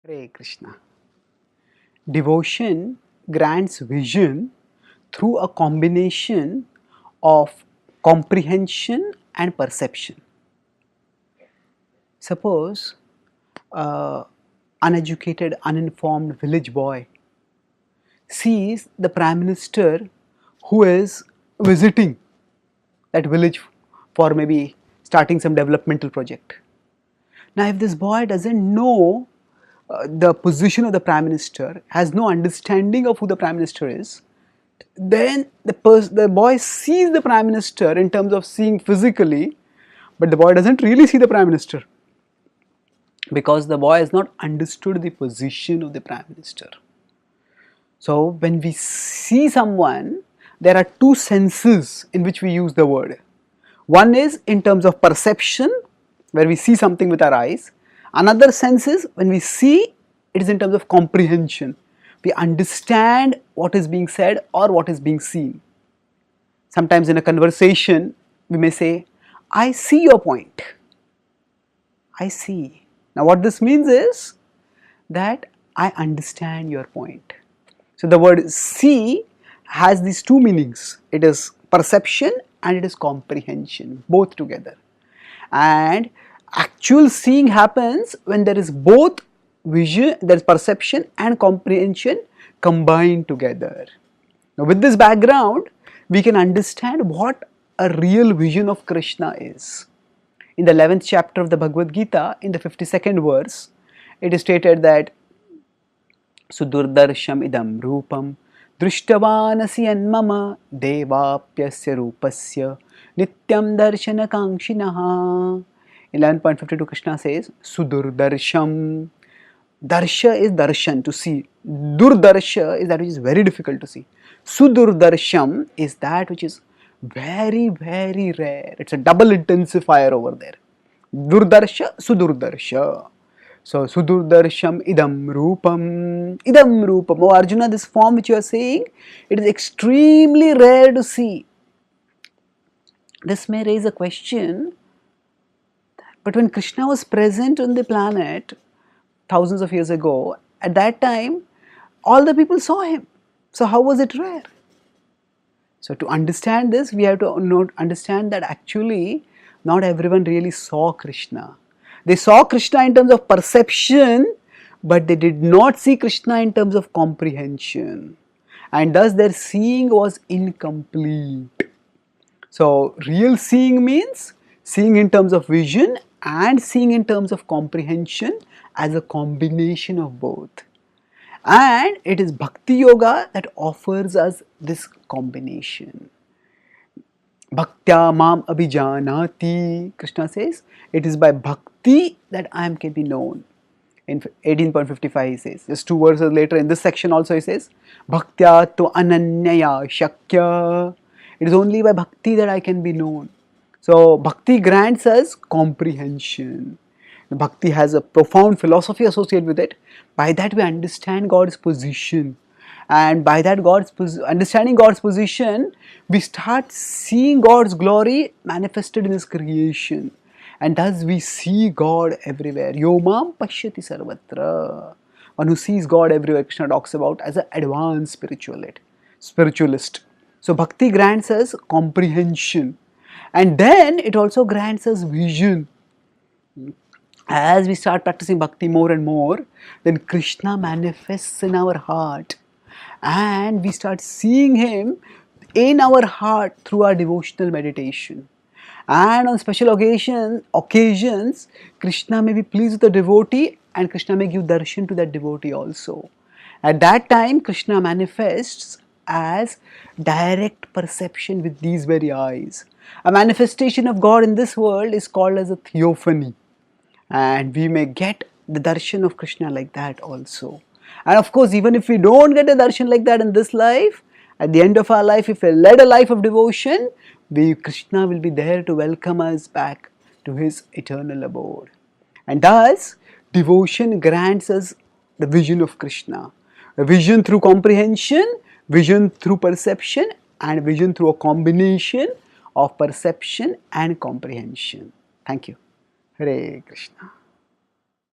Hare Krishna. Devotion grants vision through a combination of comprehension and perception. Suppose uneducated, uninformed village boy sees the Prime Minister who is visiting that village for maybe starting some developmental project. Now, if this boy doesn't know the position of the Prime Minister, has no understanding of who the Prime Minister is, then the boy sees the Prime Minister in terms of seeing physically, but the boy doesn't really see the Prime Minister because the boy has not understood the position of the Prime Minister. So when we see someone, there are two senses in which we use the word. One is in terms of perception, where we see something with our eyes. Another sense is when we see, it is in terms of comprehension. We understand what is being said or what is being seen. Sometimes in a conversation, we may say, I see your point. I see. Now what this means is that I understand your point. So the word see has these two meanings. It is perception and it is comprehension, both together. And actual seeing happens when there is both vision, there is perception and comprehension combined together. Now with this background, we can understand what a real vision of Krishna is. In the 11th chapter of the Bhagavad-gita, in the 52nd verse, it is stated that Sudurdarsham idam rupam drishtavanasi mama devapyasya rupasya nityam darshana kankshinaha. In 11.52 Krishna says Sudurdarsham. Darsha is darshan, to see. Durdarsha is that which is very difficult to see. Sudurdarsham is that which is very, very rare. It's a double intensifier over there. Durdarsha, Sudurdarsha. So, Sudurdarsham idam rupam. Idam rupam. Oh Arjuna, this form which you are saying, it is extremely rare to see. This may raise a question, but when Krishna was present on the planet thousands of years ago, at that time, all the people saw him. So, how was it rare? So, to understand this, we have to understand that actually not everyone really saw Krishna. They saw Krishna in terms of perception, but they did not see Krishna in terms of comprehension. And thus their seeing was incomplete. So, real seeing means seeing in terms of vision and seeing in terms of comprehension as a combination of both. And it is Bhakti Yoga that offers us this combination. Bhaktya mam abhijanati, Krishna says, it is by bhakti that I can be known. In 18.55 he says, just two verses later in this section also he says, Bhaktya tu ananyaya shakya. It is only by bhakti that I can be known. So bhakti grants us comprehension. Bhakti has a profound philosophy associated with it. By that we understand God's position. And by that understanding God's position, we start seeing God's glory manifested in His creation. And thus we see God everywhere. Yomam pashyati sarvatra. One who sees God everywhere, Krishna talks about as an advanced spiritualist. So bhakti grants us comprehension. And then it also grants us vision. As we start practicing bhakti more and more, then Krishna manifests in our heart. And we start seeing Him in our heart through our devotional meditation. And on special occasions, Krishna may be pleased with the devotee and Krishna may give darshan to that devotee also. At that time, Krishna manifests as direct perception with these very eyes. A manifestation of God in this world is called as a theophany. And we may get the darshan of Krishna like that also. And of course, even if we don't get a darshan like that in this life, at the end of our life, if we led a life of devotion, Krishna will be there to welcome us back to His eternal abode. And thus, devotion grants us the vision of Krishna. A vision through comprehension, vision through perception, and vision through a combination of perception and comprehension. Thank you. Hare Krishna.